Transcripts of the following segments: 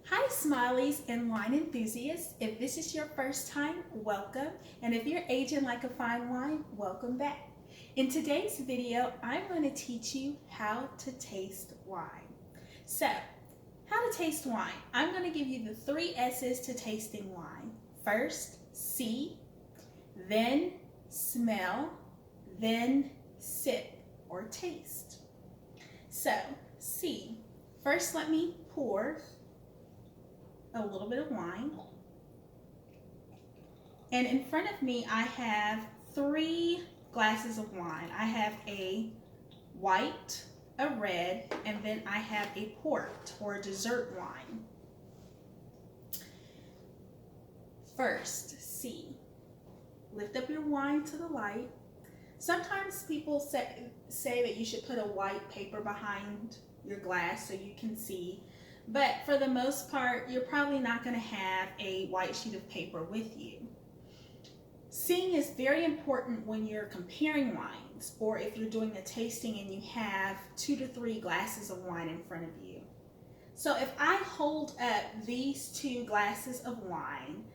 Hi Smileys and wine enthusiasts. If this is your first time, welcome. And if you're aging like a fine wine, welcome back. In today's video, I'm going to teach you how to taste wine. So, how to taste wine. I'm going to give you the 3 S's to tasting wine. First, see, then smell, then sip or taste. So, see. First, let me pour a little bit of wine. And in front of me, I have 3 glasses of wine. I have a white, a red, and then I have a port or dessert wine. First, see. Lift up your wine to the light. Sometimes people say that you should put a white paper behind your glass so you can see. But for the most part, you're probably not going to have a white sheet of paper with you. Seeing is very important when you're comparing wines, or if you're doing a tasting and you have 2 to 3 glasses of wine in front of you. So if I hold up these 2 glasses of wine,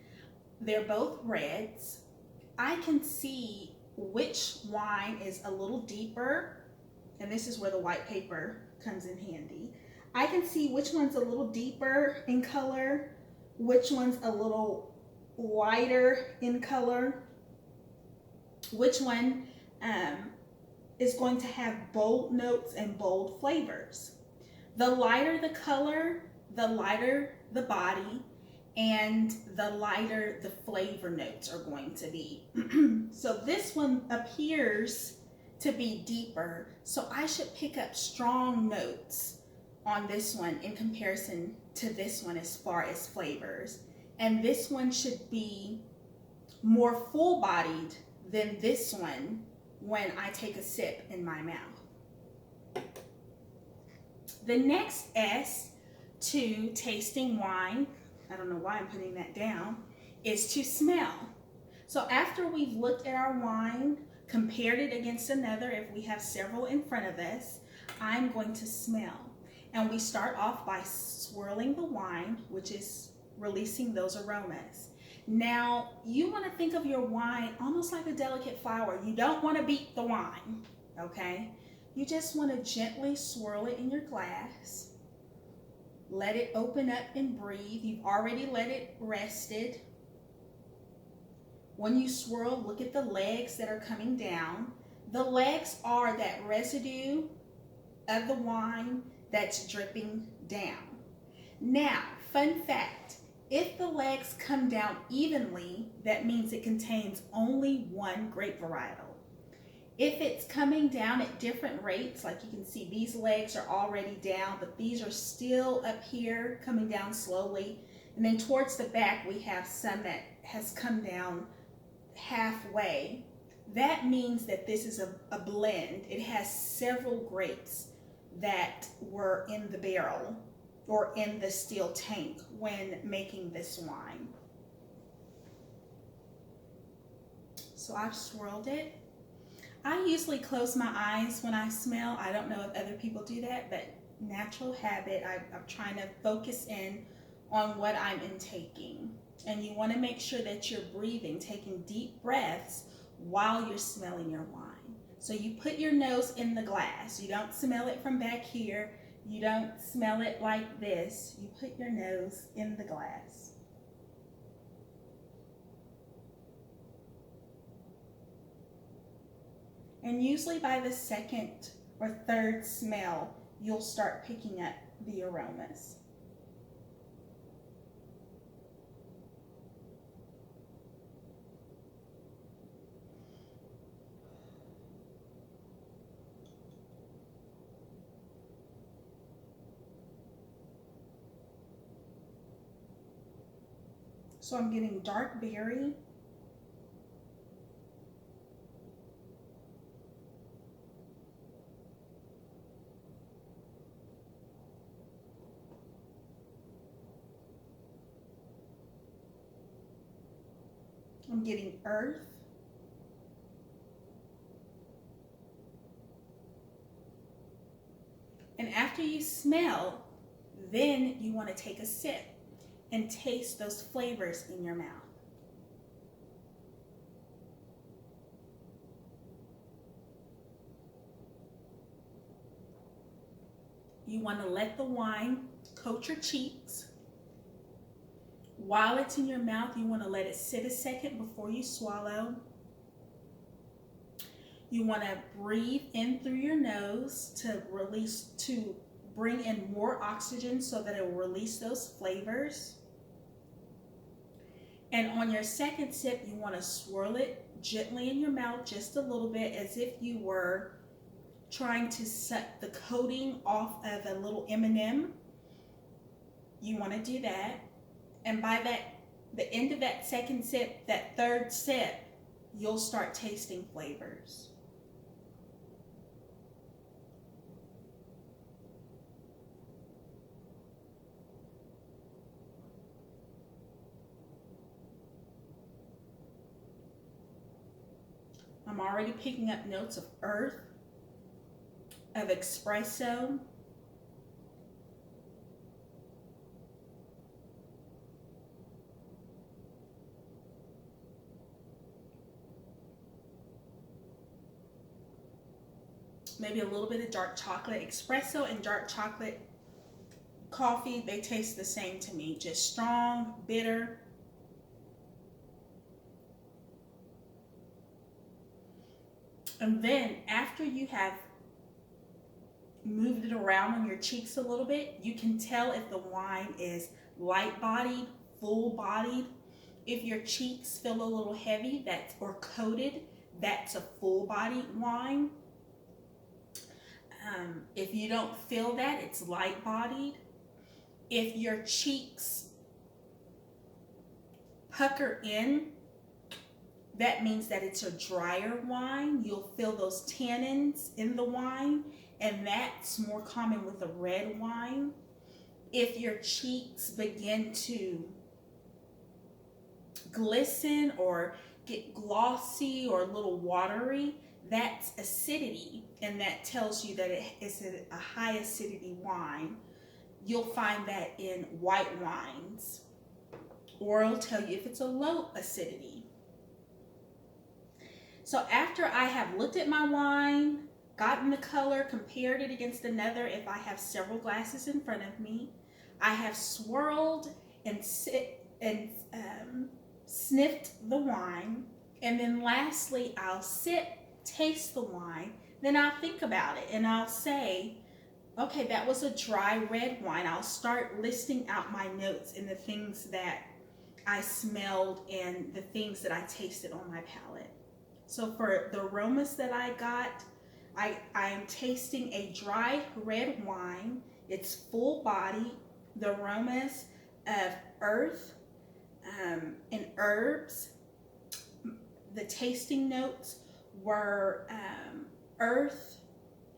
they're both reds, I can see which wine is a little deeper, and this is where the white paper comes in handy. I can see which one's a little deeper in color, which one's a little lighter in color, which one is going to have bold notes and bold flavors. The lighter the color, the lighter the body, and the lighter the flavor notes are going to be. So this one appears to be deeper, so I should pick up strong notes on this one in comparison to this one as far as flavors. And this one should be more full-bodied than this one when I take a sip in my mouth. The next S to tasting wine, I don't know why I'm putting that down, is to smell. So after we've looked at our wine, compared it against another, if we have several in front of us, I'm going to smell. And we start off by swirling the wine, which is releasing those aromas. Now, you want to think of your wine almost like a delicate flower. You don't want to beat the wine, okay? You just want to gently swirl it in your glass. Let it open up and breathe. You've already let it rested. When you swirl, look at the legs that are coming down. The legs are that residue of the wine that's dripping down. Now, fun fact, if the legs come down evenly, that means it contains only one grape varietal. If it's coming down at different rates, like you can see these legs are already down, but these are still up here coming down slowly. And then towards the back, we have some that has come down halfway. That means that this is a blend. It has several grapes that were in the barrel or in the steel tank when making this wine. So I've swirled it. I usually close my eyes when I smell. I don't know if other people do that, but natural habit, I'm trying to focus in on what I'm intaking. And you want to make sure that you're breathing, taking deep breaths while you're smelling your wine. So you put your nose in the glass. You don't smell it from back here. You don't smell it like this. You put your nose in the glass. And usually by the second or third smell, you'll start picking up the aromas. So I'm getting dark berry, I'm getting earth, and after you smell, then you want to take a sip. and taste those flavors in your mouth. You want to let the wine coat your cheeks. While it's in your mouth, you want to let it sit a second before you swallow. You want to breathe in through your nose to bring in more oxygen so that it will release those flavors. And on your second sip, you want to swirl it gently in your mouth just a little bit, as if you were trying to suck the coating off of a little M&M. You want to do that. And by the end of that second sip, that third sip, you'll start tasting flavors. I'm already picking up notes of earth, of espresso, maybe a little bit of dark chocolate. Espresso and dark chocolate coffee, they taste the same to me, just strong, bitter. And then after you have moved it around on your cheeks a little bit, you can tell if the wine is light-bodied, full-bodied. If your cheeks feel a little heavy, or coated, that's a full-bodied wine. If you don't feel that, it's light-bodied. If your cheeks pucker in, that means that it's a drier wine. You'll feel those tannins in the wine, and that's more common with a red wine. If your cheeks begin to glisten or get glossy or a little watery, that's acidity, and that tells you that it is a high acidity wine. You'll find that in white wines, or it'll tell you if it's a low acidity. So after I have looked at my wine, gotten the color, compared it against another, if I have several glasses in front of me, I have swirled and sniffed the wine, and then lastly I'll sip, taste the wine, then I'll think about it and I'll say, okay, that was a dry red wine. I'll start listing out my notes and the things that I smelled and the things that I tasted on my palate. So for the aromas that I got, I am tasting a dry red wine. It's full body. The aromas of earth and herbs. The tasting notes were earth,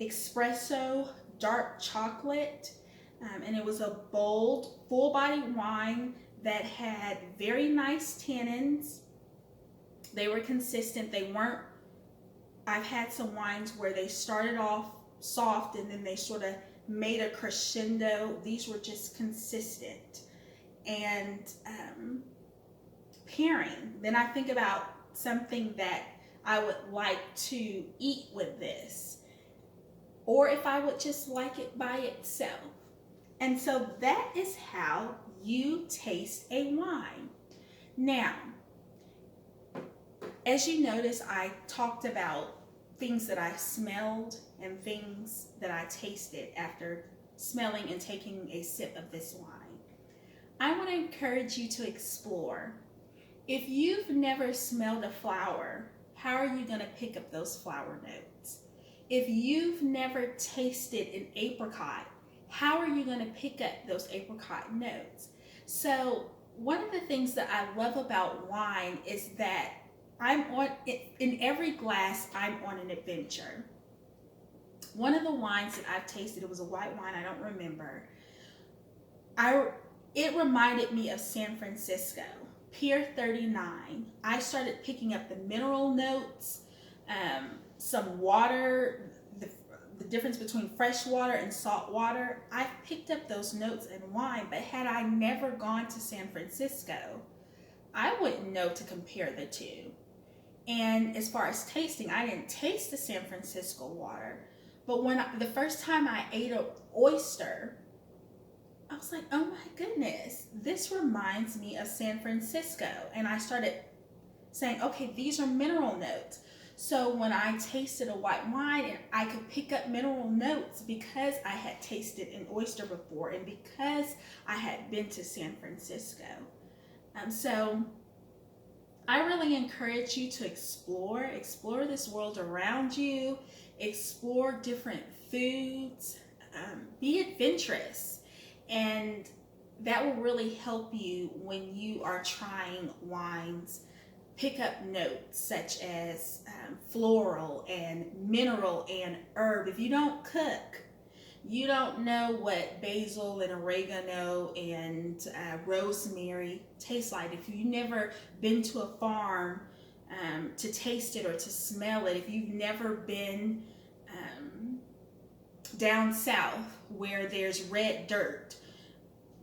espresso, dark chocolate, and it was a bold, full-bodied wine that had very nice tannins. They were consistent. They weren't, I've had some wines where they started off soft and then they sort of made a crescendo. These were just consistent. And pairing, then I think about something that I would like to eat with this, or if I would just like it by itself. And so that is how you taste a wine. Now, as you notice, I talked about things that I smelled and things that I tasted after smelling and taking a sip of this wine. I want to encourage you to explore. If you've never smelled a flower, how are you going to pick up those flower notes? If you've never tasted an apricot, how are you going to pick up those apricot notes? So one of the things that I love about wine is that in every glass, I'm on an adventure. One of the wines that I've tasted, it was a white wine, I don't remember. It reminded me of San Francisco, Pier 39. I started picking up the mineral notes, some water, the difference between fresh water and salt water, I picked up those notes in wine, but had I never gone to San Francisco, I wouldn't know to compare the two. And as far as tasting, I didn't taste the San Francisco water, but the first time I ate an oyster, I was like, oh my goodness, this reminds me of San Francisco. And I started saying, okay, these are mineral notes. So when I tasted a white wine, and I could pick up mineral notes because I had tasted an oyster before and because I had been to San Francisco. So I really encourage you to explore this world around you, explore different foods, be adventurous, and that will really help you when you are trying wines. Pick up notes such as floral and mineral and herb. If you don't cook, you don't know what basil and oregano and rosemary taste like. If you've never been to a farm to taste it or to smell it, if you've never been down south where there's red dirt,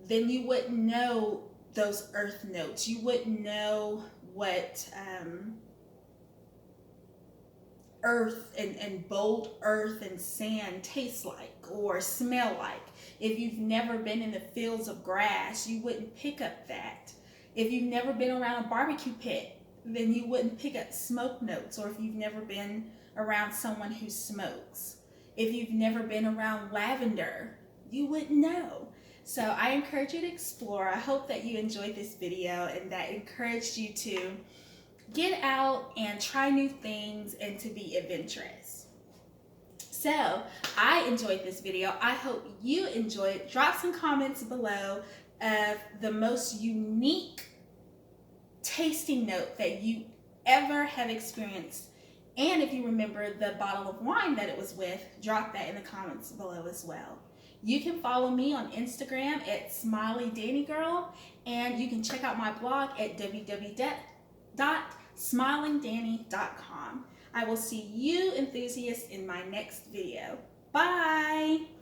then you wouldn't know those earth notes. You wouldn't know what earth and bold earth and sand tastes like or smell like. If you've never been in the fields of grass, you wouldn't pick up that. If you've never been around a barbecue pit, then you wouldn't pick up smoke notes. Or if you've never been around someone who smokes. If you've never been around lavender, you wouldn't know. So I encourage you to explore. I hope that you enjoyed this video and that encouraged you to get out and try new things and to be adventurous. So I enjoyed this video. I hope you enjoyed it. Drop some comments below of the most unique tasting note that you ever have experienced. And if you remember the bottle of wine that it was with, drop that in the comments below as well. You can follow me on Instagram at SmileyDannyGirl, and you can check out my blog at www.smilingdanny.com. I will see you enthusiasts in my next video. Bye!